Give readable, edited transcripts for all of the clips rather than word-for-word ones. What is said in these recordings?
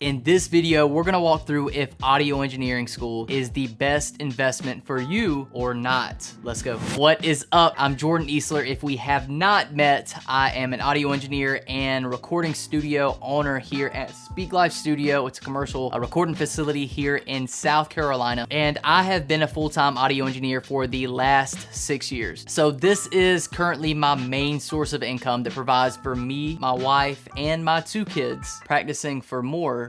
In this video, we're gonna walk through if audio engineering school is the best investment for you or not. Let's go. What is up? I'm Jordan Easler. If we have not met, I am an audio engineer and recording studio owner here at Speak Live Studio. It's a commercial recording facility here in South Carolina. And I have been a full-time audio engineer for the last 6 years. So this is currently my main source of income that provides for me, my wife, and my 2 kids, practicing for more.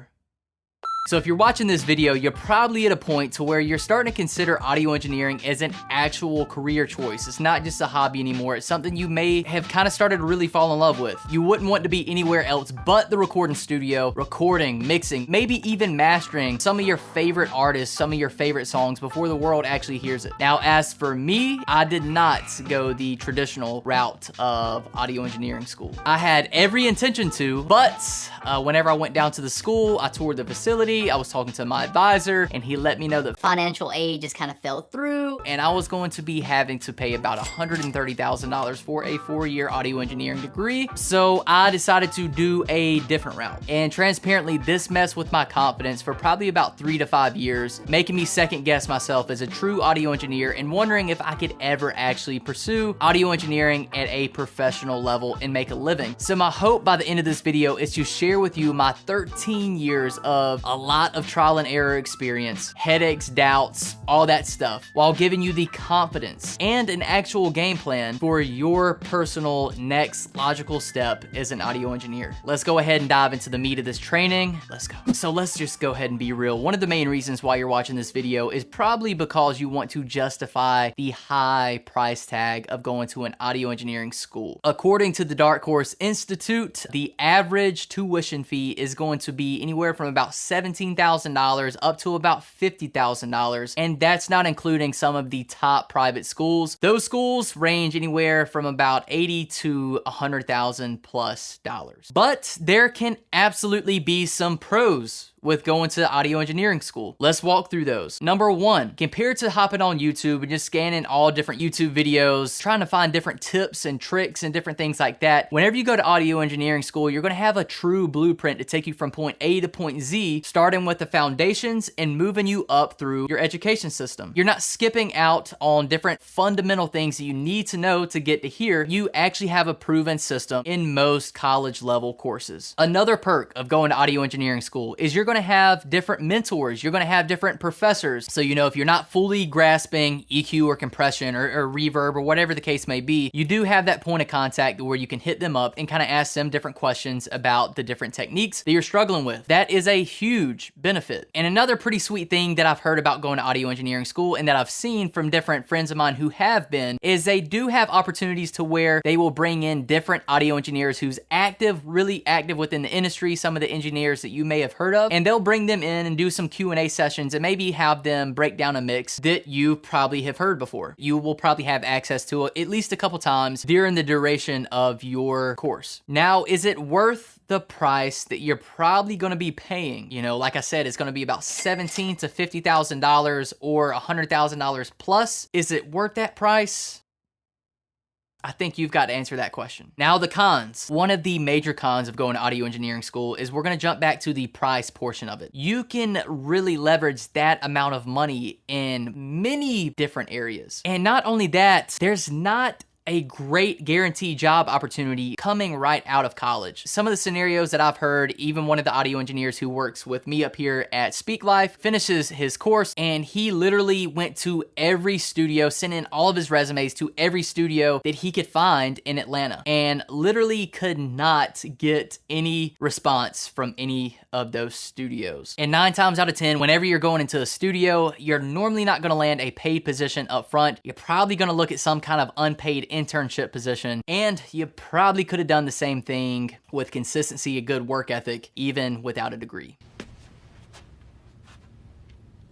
So if you're watching this video, you're probably at a point to where you're starting to consider audio engineering as an actual career choice. It's not just a hobby anymore. It's something you may have kind of started to really fall in love with. You wouldn't want to be anywhere else but the recording studio, recording, mixing, maybe even mastering some of your favorite artists, some of your favorite songs before the world actually hears it. Now, as for me, I did not go the traditional route of audio engineering school. I had every intention to, but whenever I went down to the school, I toured the facility, I was talking to my advisor, and he let me know that financial aid just kind of fell through, and I was going to be having to pay about $130,000 for a 4-year audio engineering degree. So I decided to do a different route. And transparently, this messed with my confidence for probably about 3 to 5 years, making me second guess myself as a true audio engineer and wondering if I could ever actually pursue audio engineering at a professional level and make a living. So my hope by the end of this video is to share with you my 13 years of a lot of trial and error experience, headaches, doubts, all that stuff, while giving you the confidence and an actual game plan for your personal next logical step as an audio engineer. Let's go ahead and dive into the meat of this training. Let's go. So let's just go ahead and be real. One of the main reasons why you're watching this video is probably because you want to justify the high price tag of going to an audio engineering school. According to the Dark Horse Institute, the average tuition fee is going to be anywhere from about $17,000 up to about $50,000, and that's not including some of the top private schools. Those schools range anywhere from about $80,000 to $100,000 plus dollars. But there can absolutely be some pros with going to audio engineering school. Let's walk through those. Number 1, compared to hopping on YouTube and just scanning all different YouTube videos, trying to find different tips and tricks and different things like that, whenever you go to audio engineering school, you're gonna have a true blueprint to take you from point A to point Z, starting with the foundations and moving you up through your education system. You're not skipping out on different fundamental things that you need to know to get to here. You actually have a proven system in most college level courses. Another perk of going to audio engineering school is you're going to have different mentors. You're going to have different professors. So, you know, if you're not fully grasping EQ or compression or reverb or whatever the case may be, you do have that point of contact where you can hit them up and kind of ask them different questions about the different techniques that you're struggling with. That is a huge benefit. And another pretty sweet thing that I've heard about going to audio engineering school and that I've seen from different friends of mine who have been is they do have opportunities to where they will bring in different audio engineers who's active, really active within the industry, some of the engineers that you may have heard of, and they'll bring them in and do some Q&A sessions and maybe have them break down a mix that you probably have heard before. You will probably have access to it at least a couple times during the duration of your course. Now, is it worth the price that you're probably going to be paying? You know, like I said, it's going to be about $17,000 to $50,000 or $100,000 plus. Is it worth that price? I think you've got to answer that question. Now, the cons. One of the major cons of going to audio engineering school is we're going to jump back to the price portion of it. You can really leverage that amount of money in many different areas. And not only that, there's not a great guaranteed job opportunity coming right out of college. Some of the scenarios that I've heard, even one of the audio engineers who works with me up here at Speak Life finishes his course and he literally went to every studio, sent in all of his resumes to every studio that he could find in Atlanta and literally could not get any response from any of those studios. And 9 times out of 10, whenever you're going into a studio, you're normally not going to land a paid position up front. You're probably going to look at some kind of unpaid internship position, and you probably could have done the same thing with consistency, a good work ethic, even without a degree.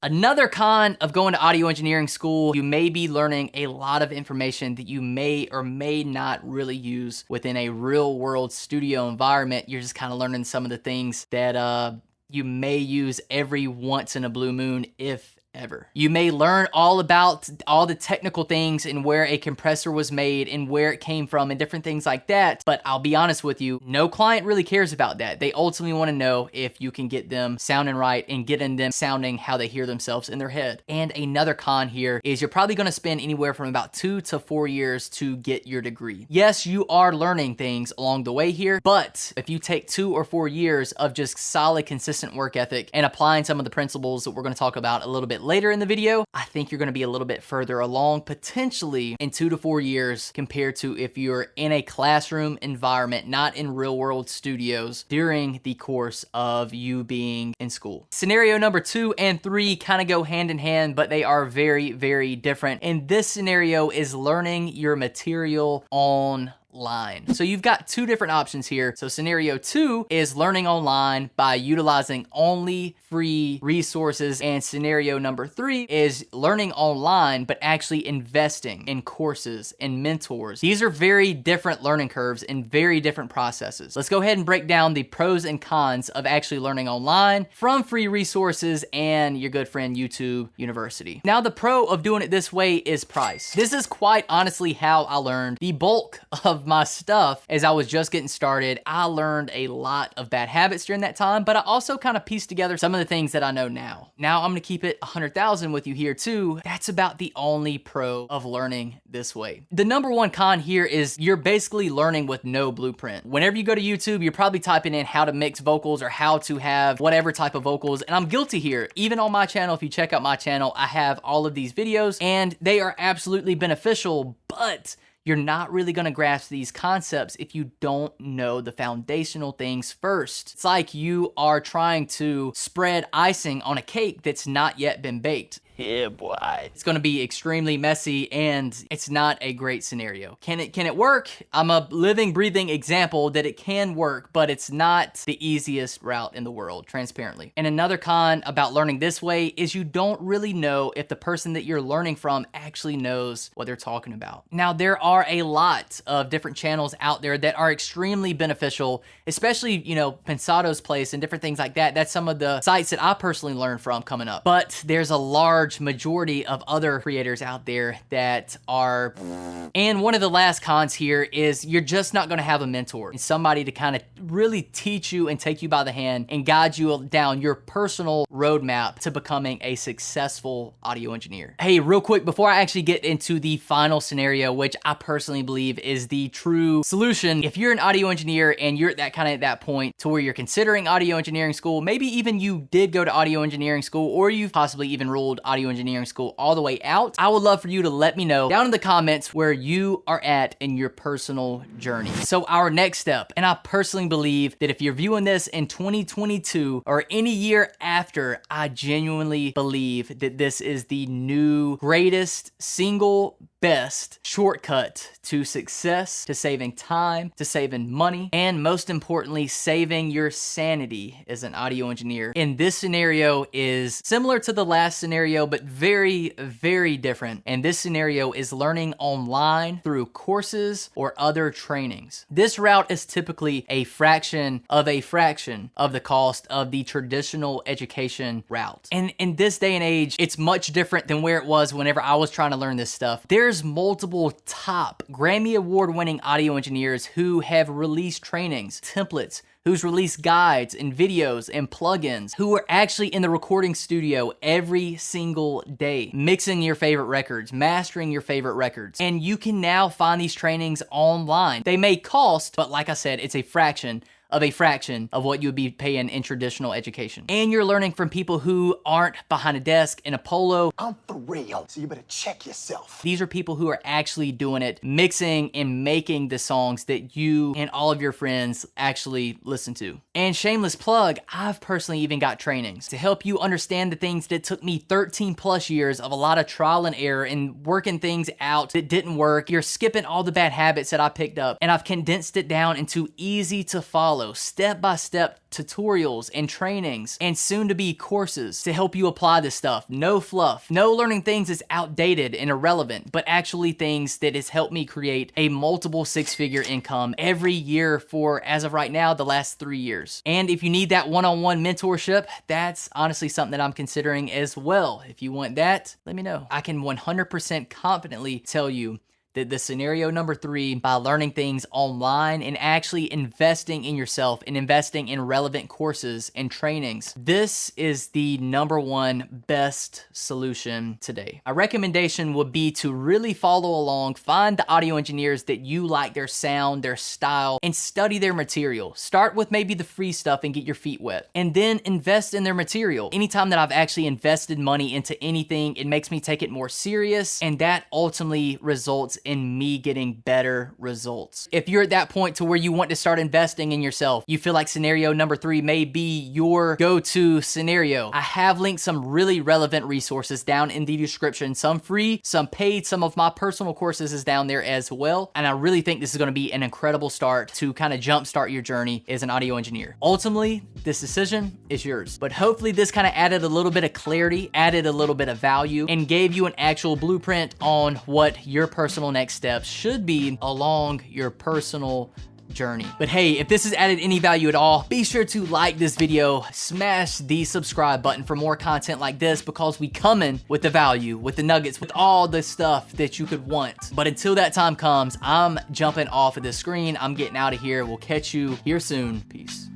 Another con of going to audio engineering school, you may be learning a lot of information that you may or may not really use within a real world studio environment. You're just kind of learning some of the things that you may use every once in a blue moon, if ever. You may learn all about all the technical things and where a compressor was made and where it came from and different things like that, but I'll be honest with you, no client really cares about that. They ultimately want to know if you can get them sounding right and getting them sounding how they hear themselves in their head. And another con here is you're probably going to spend anywhere from about 2 to 4 years to get your degree. Yes, you are learning things along the way here, but if you take 2 or 4 years of just solid, consistent work ethic and applying some of the principles that we're going to talk about a little bit later in the video, I think you're going to be a little bit further along potentially in 2 to 4 years compared to if you're in a classroom environment, not in real world studios during the course of you being in school. Scenario number 2 and 3 kind of go hand in hand, but they are very, very different. And this scenario is learning your material online. So you've got 2 different options here. So scenario 2 is learning online by utilizing only free resources, and scenario number 3 is learning online but actually investing in courses and mentors. These are very different learning curves and very different processes. Let's go ahead and break down the pros and cons of actually learning online from free resources and your good friend YouTube University. Now, the pro of doing it this way is price. This is quite honestly how I learned the bulk of my stuff as I was just getting started. I learned a lot of bad habits during that time, but I also kind of pieced together some of the things that I know now. Now I'm gonna keep it 100,000 with you here too. That's about the only pro of learning this way. The number one con here is you're basically learning with no blueprint. Whenever you go to YouTube, you're probably typing in how to mix vocals or how to have whatever type of vocals, and I'm guilty here. Even on my channel, if you check out my channel, I have all of these videos and they are absolutely beneficial, but you're not really going to grasp these concepts if you don't know the foundational things first. It's like you are trying to spread icing on a cake that's not yet been baked. Yeah, boy. It's going to be extremely messy and it's not a great scenario. Can it work? I'm a living, breathing example that it can work, but it's not the easiest route in the world, transparently. And another con about learning this way is you don't really know if the person that you're learning from actually knows what they're talking about. Now, there are a lot of different channels out there that are extremely beneficial, especially, you know, Pensado's Place and different things like that. That's some of the sites that I personally learned from coming up. But there's a large majority of other creators out there that are, and one of the last cons here is you're just not going to have a mentor and somebody to kind of really teach you and take you by the hand and guide you down your personal roadmap to becoming a successful audio engineer. Hey, real quick, before I actually get into the final scenario, which I personally believe is the true solution, if you're an audio engineer and you're at that point to where you're considering audio engineering school, maybe even you did go to audio engineering school or you've possibly even ruled audio engineering school all the way out, I would love for you to let me know down in the comments where you are at in your personal journey. So our next step, and I personally believe that if you're viewing this in 2022 or any year after, I genuinely believe that this is the new greatest single best shortcut to success, to saving time, to saving money, and most importantly, saving your sanity as an audio engineer. And this scenario is similar to the last scenario, but very, very different. And this scenario is learning online through courses or other trainings. This route is typically a fraction of the cost of the traditional education route. And in this day and age, it's much different than where it was whenever I was trying to learn this stuff. There's multiple top Grammy Award-winning audio engineers who have released trainings, templates, who's released guides and videos and plugins, who are actually in the recording studio every single day, mixing your favorite records, mastering your favorite records. And you can now find these trainings online. They may cost, but like I said, it's a fraction of what you would be paying in traditional education. And you're learning from people who aren't behind a desk in a polo. I'm for real, so you better check yourself. These are people who are actually doing it, mixing and making the songs that you and all of your friends actually listen to. And shameless plug, I've personally even got trainings to help you understand the things that took me 13 plus years of a lot of trial and error and working things out that didn't work. You're skipping all the bad habits that I picked up, and I've condensed it down into easy to follow follow step-by-step tutorials and trainings and soon-to-be courses to help you apply this stuff. No fluff. No learning things that's outdated and irrelevant, but actually things that has helped me create a multiple six-figure income every year for, as of right now, the last 3 years. And if you need that one-on-one mentorship, that's honestly something that I'm considering as well. If you want that, let me know. I can 100% confidently tell you that the scenario number 3, by learning things online and actually investing in yourself and investing in relevant courses and trainings, this is the number 1 best solution today. A recommendation would be to really follow along, find the audio engineers that you like their sound, their style, and study their material. Start with maybe the free stuff and get your feet wet, and then invest in their material. Anytime that I've actually invested money into anything, it makes me take it more serious, and that ultimately results in me getting better results. If you're at that point to where you want to start investing in yourself, you feel like scenario number 3 may be your go-to scenario, I have linked some really relevant resources down in the description. Some free, some paid. Some of my personal courses is down there as well. And I really think this is going to be an incredible start to kind of jumpstart your journey as an audio engineer. Ultimately, this decision is yours. But hopefully this kind of added a little bit of clarity, added a little bit of value, and gave you an actual blueprint on what your personal next steps should be along your personal journey. But hey, if this has added any value at all, be sure to like this video, smash the subscribe button for more content like this, because we coming with the value, with the nuggets, with all the stuff that you could want. But until that time comes, I'm jumping off of the screen. I'm getting out of here. We'll catch you here soon. Peace.